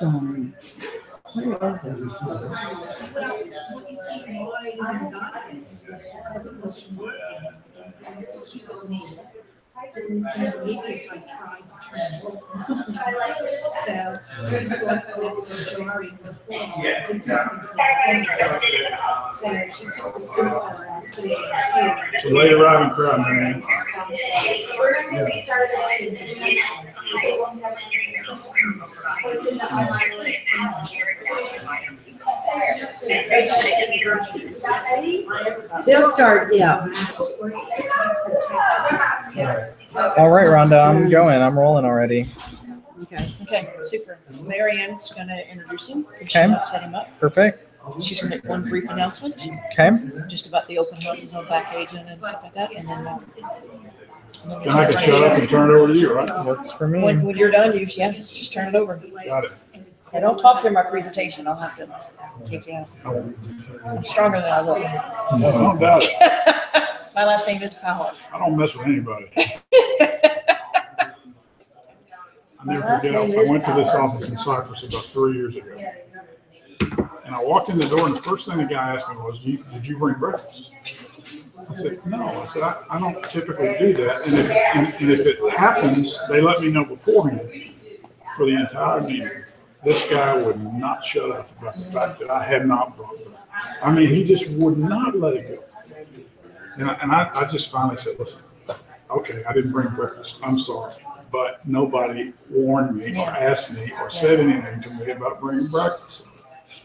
Darn. What is it? Maybe if I tried to turn it so so she took the silver and put it in here. So late arriving crowd, man. So we're going to get started. It's in the online link. They'll start, yeah. All right, Rhonda, I'm going. I'm rolling already. Okay, super. Mary Ann's going to introduce him. Okay. Set him up. Perfect. She's going to make one brief announcement, Okay. just about the open houses on back agent and stuff like that, and then. Then I can shut up and turn it over to you, right? Works for me. When you're done, just turn it over. Got it. And don't talk during my presentation. I'll have to take you out. I'm stronger than I look. I don't doubt it. My last name is Power. I don't mess with anybody. I never forget, I went to this office in Cyprus about 3 years ago. And I walked in the door and the first thing the guy asked me was, did you bring breakfast? I said, no. I said, I don't typically do that. And if it happens, they let me know beforehand for the entire meeting. This guy would not shut up about the fact that I had not brought breakfast. I mean, he just would not let it go. And I just finally said, listen, okay, I didn't bring breakfast. I'm sorry. But nobody warned me or asked me or said anything to me about bringing breakfast.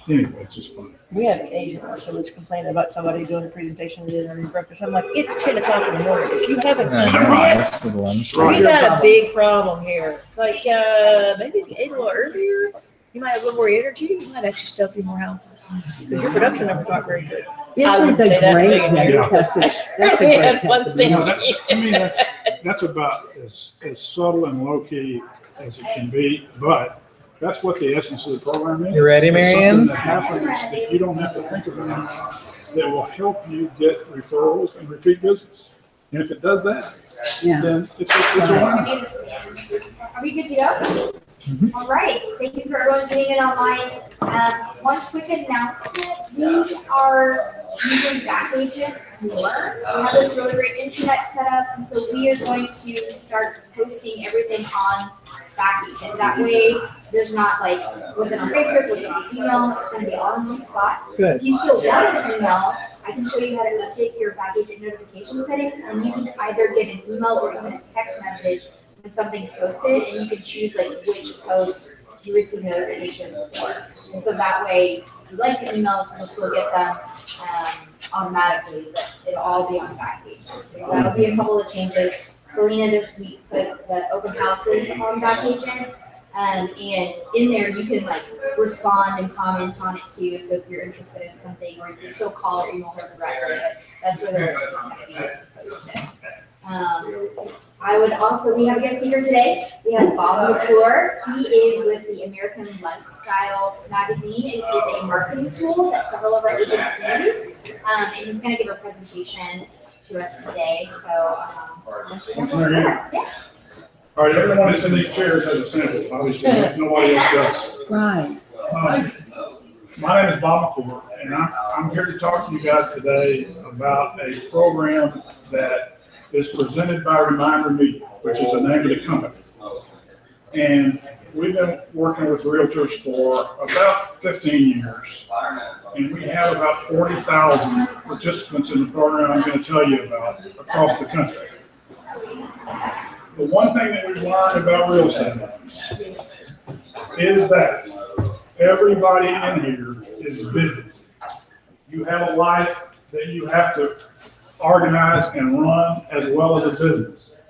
Anyway, it's just funny. We had an agent once that was complaining about somebody doing a presentation and didn't bring breakfast. I'm like, it's 10 o'clock in the morning. If you haven't eaten yet, This is lunch. we got a big problem here. Like, maybe if you ate a little earlier, you might have a little more energy. You might actually sell a few more houses. Because your production numbers aren't very good. I would This is say a that great big. next test. That's a We great had fun test. things. You know, to me, that's about as subtle and low key as it can be, but that's what the essence of the program is. You ready, It's Mary something Ann? that happens that you don't have to think about that will help you get referrals and repeat business. And if it does that, Yeah. then it's a win. Are we good to go? All right, thank you for everyone tuning in online. One quick announcement, we are using Backagent more. We have this really great internet set up, and so we are going to start posting everything on Backagent. That way, there's not like, was it on Facebook, was it on email, it's gonna be all in one spot. Good. If you still want an email, I can show you how to update your Backagent notification settings, and you can either get an email or even a text message when something's posted, and you can choose like which posts you receive notifications for. And so that way, if you like the emails, you'll still get them automatically, but it'll all be on Backagent. So that'll be a couple of changes. Selena this week put the open houses on Backagent. And in there, you can like respond and comment on it too. So if you're interested in something, or you can still call or email her directly, but that's where the list is going to be posted. I would also, we have a guest speaker today. We have Bob McClure. He is with the American Lifestyle magazine. It is a marketing tool that several of our agents use. And he's going to give a presentation to us today. So, yeah. All right, everyone that's in these chairs has a sample. Obviously, nobody else does. Right. My name is Bob McClure, and I'm here to talk to you guys today about a program that is presented by Reminder Media, which is the name of the company. And we've been working with realtors for about 15 years. And we have about 40,000 participants in the program I'm going to tell you about across the country. The one thing that we've learned about real estate is that everybody in here is busy. You have a life that you have to organize and run as well as a business.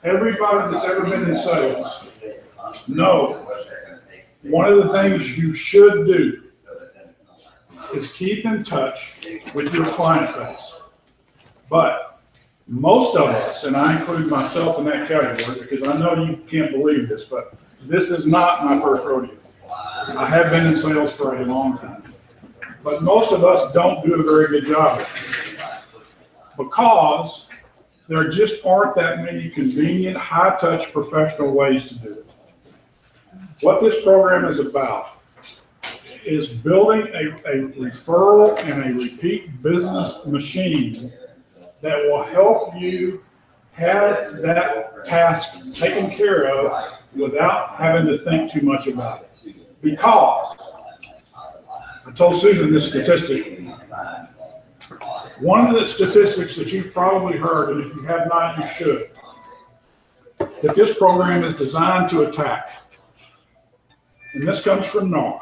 Everybody that's ever been in sales knows one of the things you should do is keep in touch with your client base. But most of us, and I include myself in that category because I know you can't believe this, but this is not my first rodeo. I have been in sales for a long time. But most of us don't do a very good job of it because there just aren't that many convenient, high-touch professional ways to do it. What this program is about is building a referral and a repeat business machine that will help you have that task taken care of without having to think too much about it. Because I told Susan this statistic. One of the statistics that you've probably heard, and if you have not, you should, that this program is designed to attack. And this comes from NAR.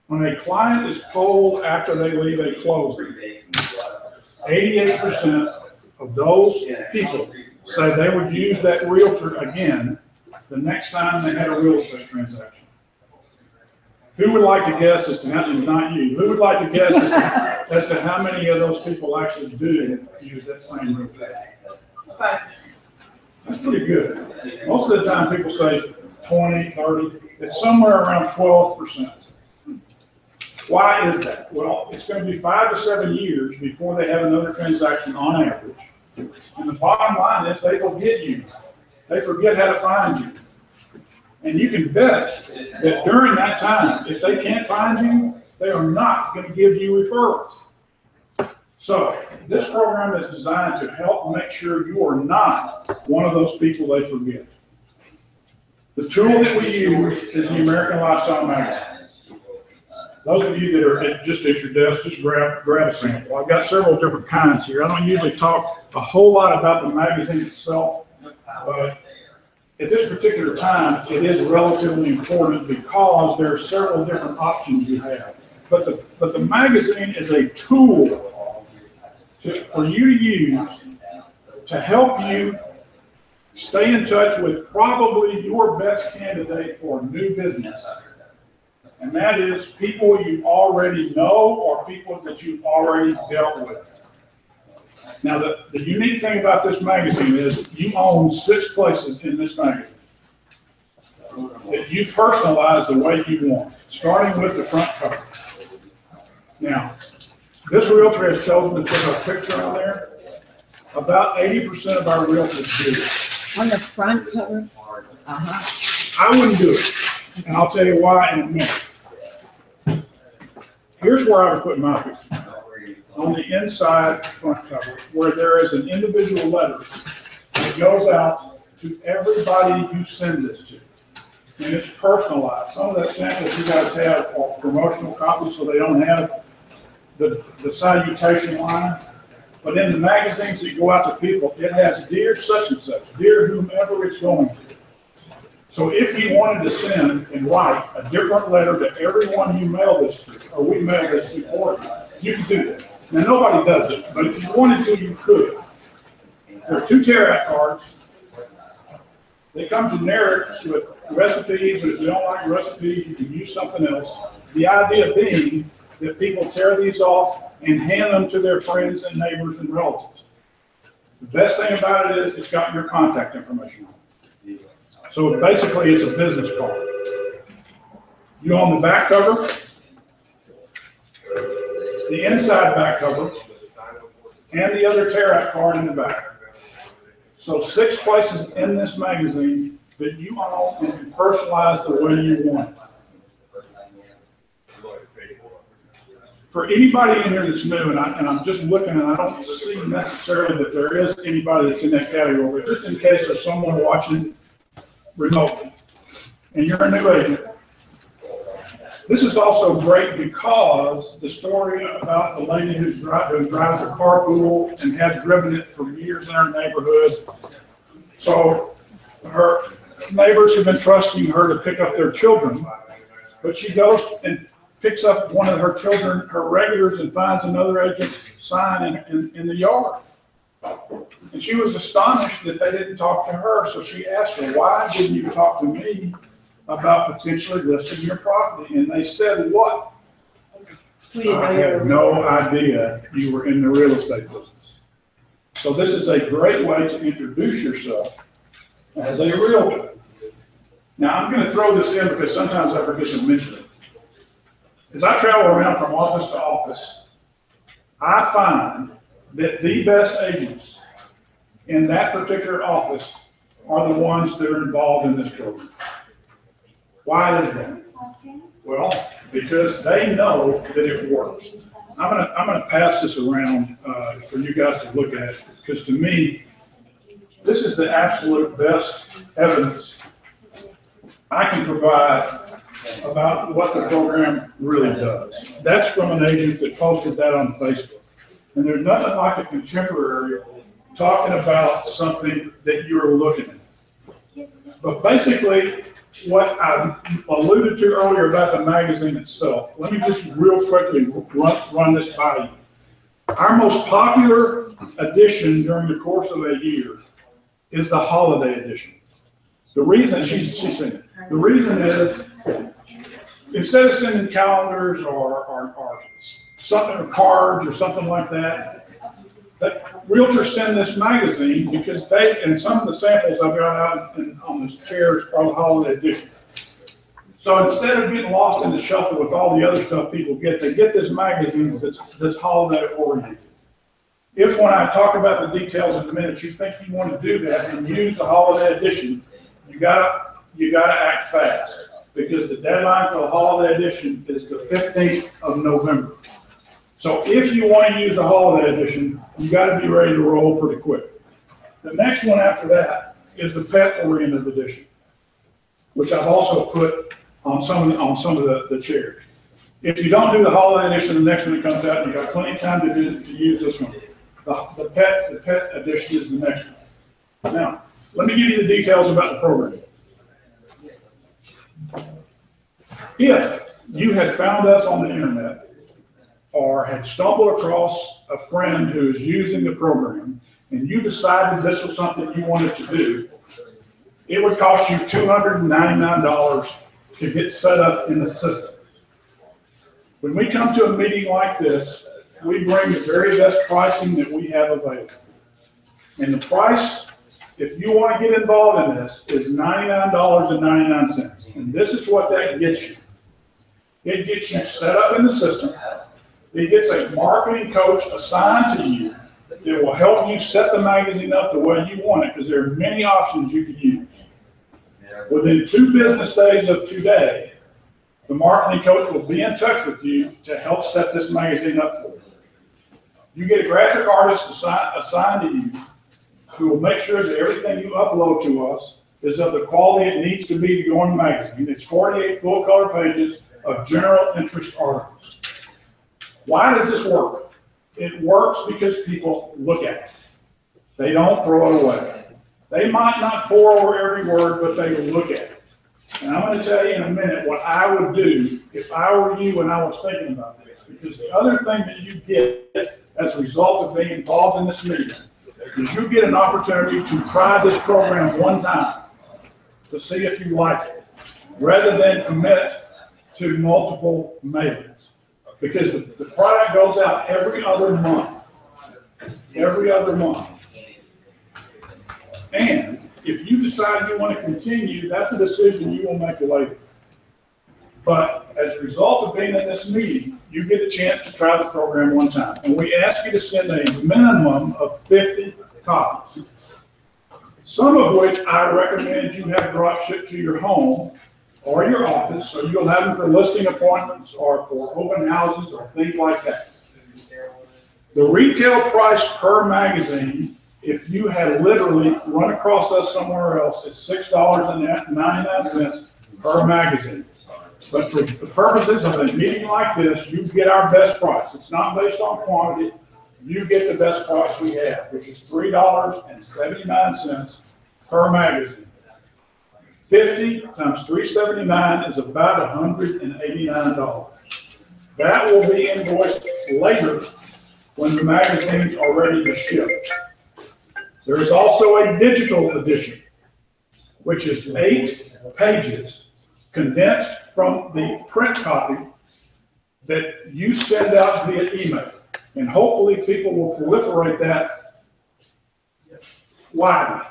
When a client is polled after they leave a closing, 88% of those people say they would use that realtor again the next time they had a real estate transaction. Who would like to guess as to how, not you, who would like to guess as to how many of those people actually do use that same realtor? That's pretty good. Most of the time people say 20, 30, it's somewhere around 12%. Why is that? Well, it's going to be 5 to 7 years before they have another transaction on average. And the bottom line is they forget you. They forget how to find you. And you can bet that during that time, if they can't find you, they are not going to give you referrals. So this program is designed to help make sure you are not one of those people they forget. The tool that we use is the American Lifestyle Magazine. Those of you that are just at your desk, just grab a sample. I've got several different kinds here. I don't usually talk a whole lot about the magazine itself, but at this particular time, it is relatively important because there are several different options you have. But the magazine is a tool for you to use to help you stay in touch with probably your best candidate for new business. And that is people you already know or people that you've already dealt with. Now, the unique thing about this magazine is you own 6 places in this magazine that you personalize the way you want, starting with the front cover. Now, this realtor has chosen to put a picture on there. About 80% of our realtors do. On the front cover? I wouldn't do it, and I'll tell you why in a minute. Here's where I would put my picture. On the inside front cover, where there is an individual letter that goes out to everybody you send this to. And it's personalized. Some of that samples you guys have are promotional copies, so they don't have the salutation line. But in the magazines that go out to people, it has dear such and such, dear whomever it's going to. So if you wanted to send and write a different letter to everyone you mail this to, or we mail this to for you, you can do that. Now, nobody does it, but if you wanted to, you could. There are 2 Teract cards. They come generic with recipes, but if you don't like recipes, you can use something else. The idea being that people tear these off and hand them to their friends and neighbors and relatives. The best thing about it is it's got your contact information on it. So basically, it's a business card. You own the back cover, the inside back cover, and the other Teract card in the back. So 6 places in this magazine that you own and can personalize the way you want it. For anybody in here that's new, and I'm just looking and I don't see necessarily that there is anybody that's in that category, but just in case there's someone watching remotely and you're a new agent, this is also great because the story about the lady who drives a carpool and has driven it for years in her neighborhood. So her neighbors have been trusting her to pick up their children, but she goes and picks up one of her children, her regulars, and finds another agent's sign in the yard. And she was astonished that they didn't talk to her, so she asked her, why didn't you talk to me about potentially listing your property? And they said, what? I had no idea you were in the real estate business. So this is a great way to introduce yourself as a realtor. Now, I'm going to throw this in because sometimes I forget to mention it. As I travel around from office to office, I find that the best agents in that particular office are the ones that are involved in this program. Why is that? Well, because they know that it works. I'm gonna pass this around for you guys to look at, because to me, this is the absolute best evidence I can provide about what the program really does. That's from an agent that posted that on Facebook. And there's nothing like a contemporary talking about something that you're looking at. But basically, what I alluded to earlier about the magazine itself, let me just real quickly run this by you. Our most popular edition during the course of a year is the holiday edition. The reason she's saying, the reason is, instead of sending calendars or something, or cards or something like that, realtors send this magazine because and some of the samples I've got out on these chairs are the holiday edition. So instead of getting lost in the shuffle with all the other stuff people get, they get this magazine that's holiday oriented. If when I talk about the details in a minute, you think you want to do that and use the holiday edition, you gotta act fast, because the deadline for the holiday edition is the 15th of November. So if you want to use the holiday edition, you got to be ready to roll pretty quick. The next one after that is the pet-oriented edition, which I've also put on some of the chairs. If you don't do the holiday edition, the next one that comes out, you've got plenty of time to use this one. The pet edition is the next one. Now, let me give you the details about the program. If you had found us on the internet or had stumbled across a friend who is using the program and you decided this was something you wanted to do, it would cost you $299 to get set up in the system. When we come to a meeting like this, we bring the very best pricing that we have available. And the price, if you want to get involved in this, is $99.99. And this is what that gets you. It gets you set up in the system. It gets a marketing coach assigned to you that will help you set the magazine up the way you want it, because there are many options you can use. Within 2 business days of today, the marketing coach will be in touch with you to help set this magazine up for you. You get a graphic artist assigned to you who will make sure that everything you upload to us is of the quality it needs to be to go in the magazine. It's 48 full color pages of general interest articles. Why does this work? It works because people look at it. They don't throw it away. They might not pore over every word, but they look at it. And I'm going to tell you in a minute what I would do if I were you and I was thinking about this. Because the other thing that you get as a result of being involved in this meeting is you get an opportunity to try this program one time to see if you like it, rather than commit to multiple mailings. Because the product goes out every other month. Every other month. And if you decide you want to continue, that's a decision you will make later. But as a result of being in this meeting, you get a chance to try the program one time. And we ask you to send a minimum of 50 copies. Some of which I recommend you have drop shipped to your home or your office, so you'll have them for listing appointments or for open houses or things like that. The retail price per magazine, if you had literally run across us somewhere else, is $6.99 per magazine. But for the purposes of a meeting like this, you get our best price. It's not based on quantity. You get the best price we have, which is $3.79 per magazine. 50 times $3.79 is about $189. That will be invoiced later when the magazines are ready to ship. There is also a digital edition, which is 8 pages condensed from the print copy that you send out via email. And hopefully people will proliferate that widely.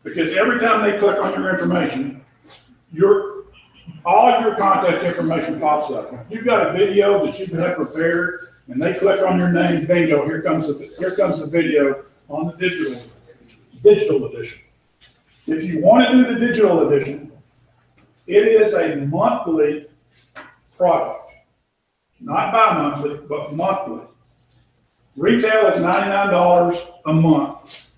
Because every time they click on your information, all your contact information pops up. If you've got a video that you have prepared and they click on your name, bingo, here comes the video on the digital edition. If you want to do the digital edition, It is a monthly product, not bi-monthly, but monthly. Retail is $99 a month.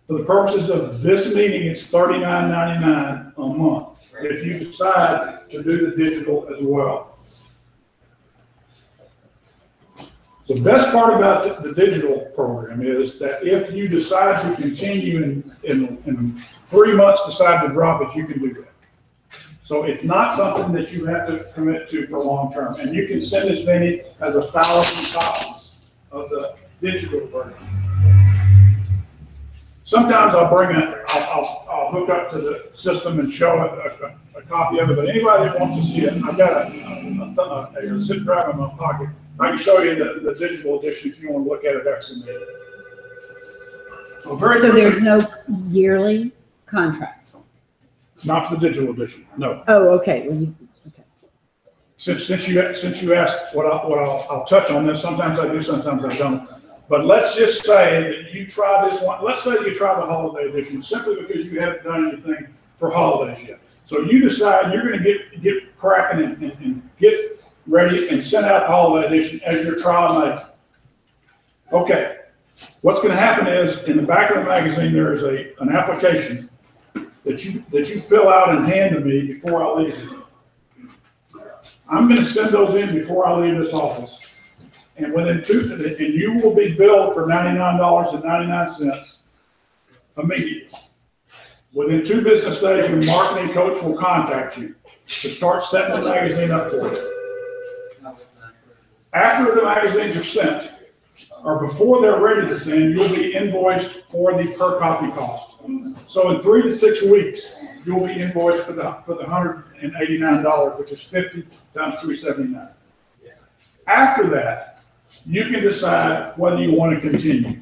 For the purposes of this meeting, it's $39.99 a month if you decide to do the digital as well. The best part about the digital program is that if you decide to continue in 3 months, decide to drop it, you can do that. So it's not something that you have to commit to for long term. And you can send as many as 1,000 copies of the digital version. Sometimes I'll I'll hook up to the system and show a copy of it, but anybody that wants to see it, I've got a zip drive in my pocket. I can show you the digital edition if you want to look at it after the meeting. So there's no yearly contract? Not for the digital edition, no. Oh, okay. Okay. Since you asked what I'll touch on this, sometimes I do, sometimes I don't. But let's just say that you try this one. Let's say you try the holiday edition simply because you haven't done anything for holidays yet. So you decide you're going to get cracking and get ready and send out the holiday edition as your trial maker. Okay. What's going to happen is in the back of the magazine there is an application that you fill out and hand to me before I leave. I'm going to send those in before I leave this office. And and you will be billed for $99.99 immediately. Within 2 business days, your marketing coach will contact you to start setting the magazine up for you. After the magazines are sent, or before they're ready to send, you'll be invoiced for the per copy cost. So in 3 to 6 weeks, you'll be invoiced for the $189, which is 50 times 379. After that, you can decide whether you want to continue.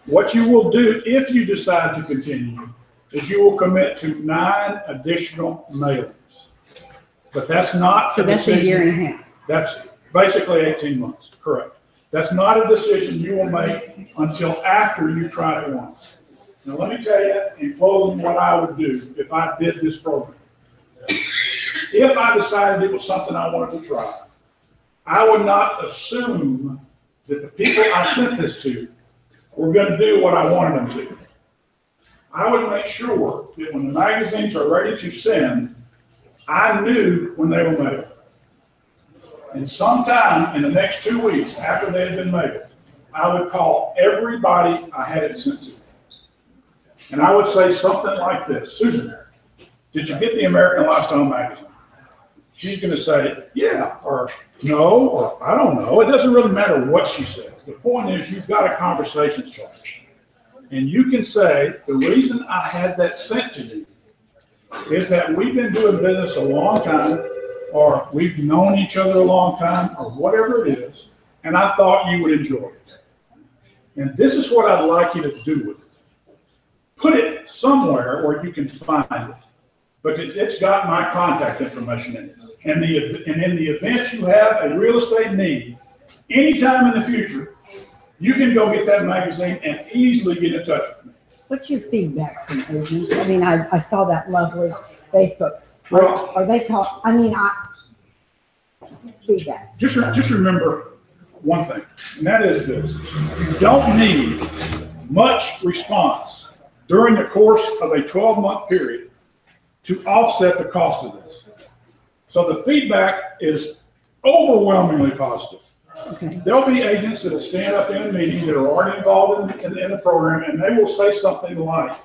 What you will do if you decide to continue is you will commit to 9 additional mailings. But that's not So that's a year and a half. That's basically 18 months, correct. That's not a decision you will make until after you try it once. Now let me tell you in closing what I would do if I did this program. If I decided it was something I wanted to try, I would not assume that the people I sent this to were going to do what I wanted them to. I would make sure that when the magazines are ready to send, I knew when they were mailed. And sometime in the next 2 weeks after they had been mailed, I would call everybody I had it sent to. And I would say something like this: Susan, did you get the American Lifestyle magazine? She's going to say, yeah, or no, or I don't know. It doesn't really matter what she says. The point is you've got a conversation starter. And you can say, the reason I had that sent to you is that we've been doing business a long time, or we've known each other a long time, or whatever it is, and I thought you would enjoy it. And this is what I'd like you to do with it. Put it somewhere where you can find it. But it's got my contact information in it. And in the event you have a real estate need, anytime in the future, you can go get that magazine and easily get in touch with me. What's your feedback from agents? I mean, I saw that lovely Facebook. Well, Are they talk? I mean, feedback. just remember one thing, and that is this: you don't need much response during the course of a 12-month period to offset the cost of this. So the feedback is overwhelmingly positive. Okay. There'll be agents that will stand up in a meeting that are already involved in the program, and they will say something like,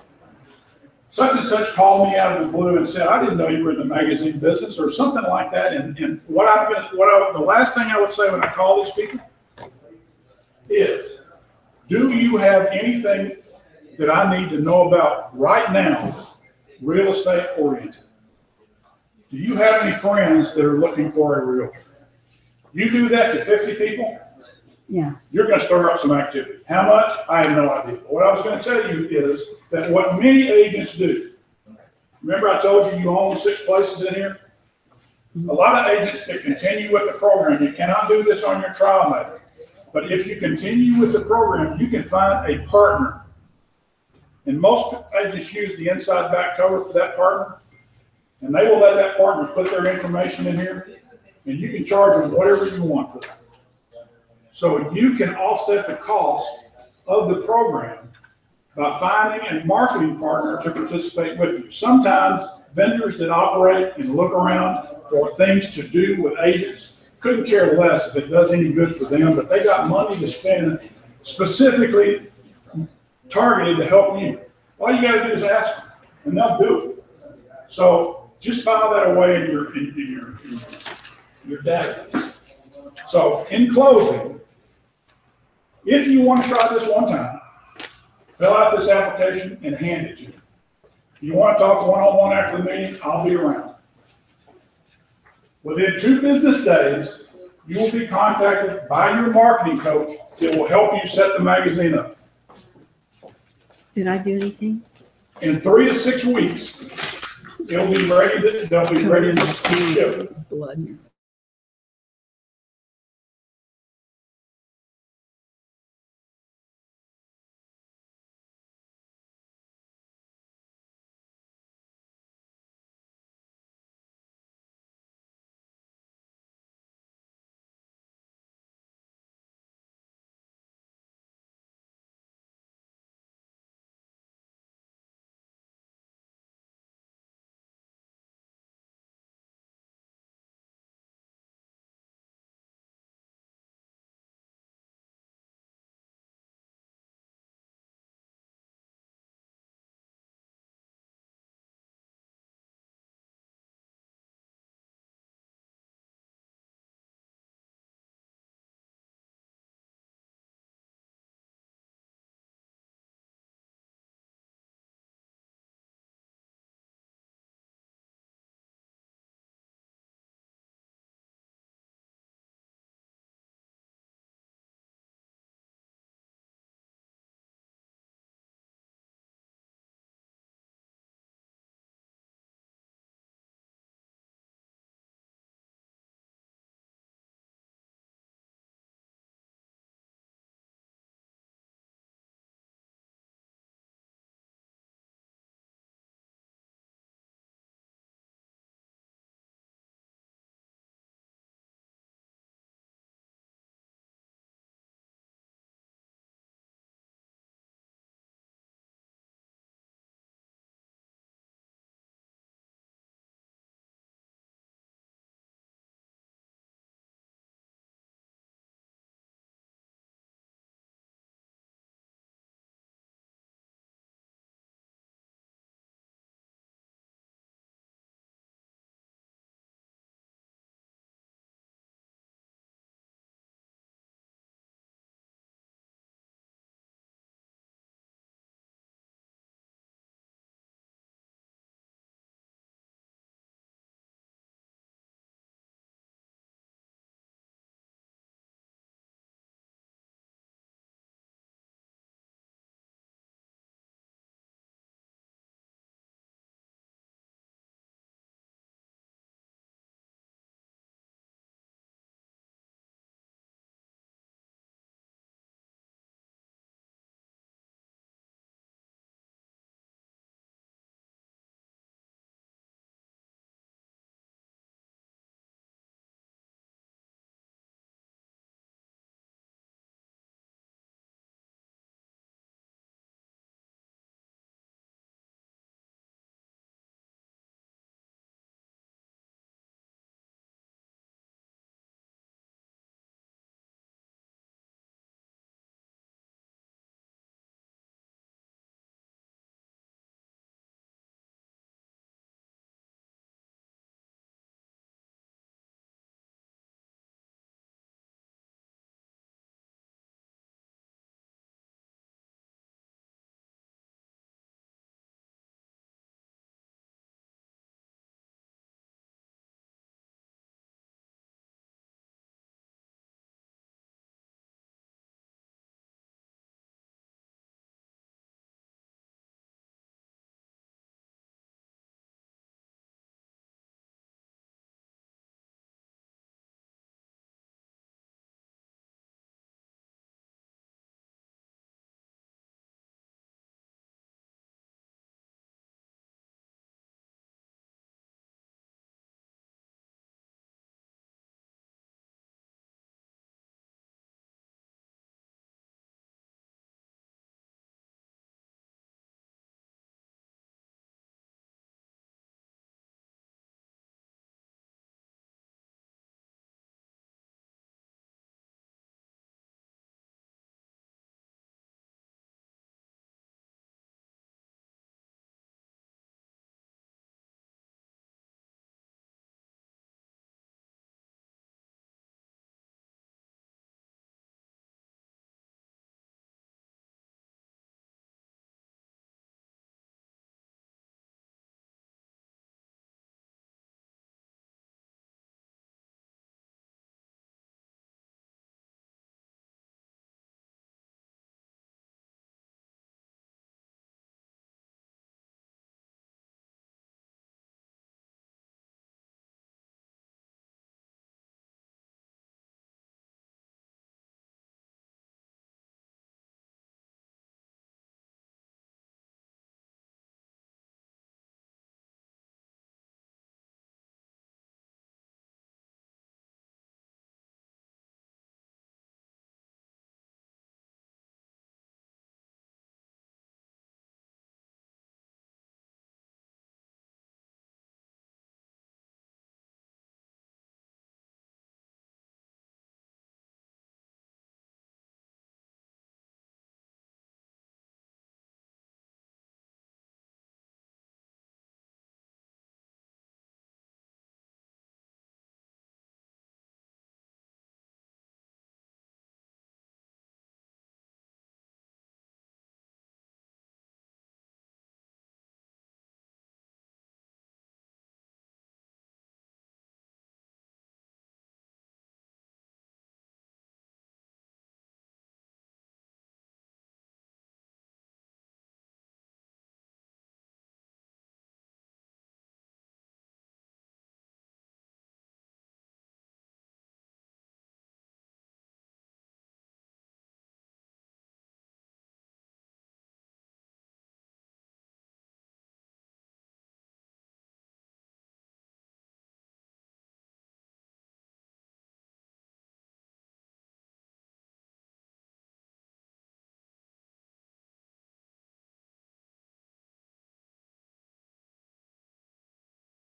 such and such called me out of the blue and said, I didn't know you were in the magazine business, or something like that. And the last thing I would say when I call these people is, do you have anything that I need to know about right now, real estate oriented? Do you have any friends that are looking for a realtor? You do that to 50 people, Yeah. you're going to stir up some activity. How much? I have no idea. What I was going to tell you is that what many agents do, remember I told you own 6 places in here? A lot of agents that continue with the program, you cannot do this on your trial matter, but if you continue with the program, you can find a partner. And most agents use the inside back cover for that partner. And they will let that partner put their information in here, and you can charge them whatever you want for that. So you can offset the cost of the program by finding a marketing partner to participate with you. Sometimes vendors that operate and look around for things to do with agents couldn't care less if it does any good for them, but they got money to spend specifically targeted to help you. All you gotta do is ask them, and they'll do it. So just file that away in your database. So in closing, if you want to try this one time, fill out this application and hand it to me. If you want to talk one-on-one after the meeting, I'll be around. Within 2 business days, you will be contacted by your marketing coach that will help you set the magazine up. Did I do anything? In 3 to 6 weeks, they'll be ready to ship. Blood.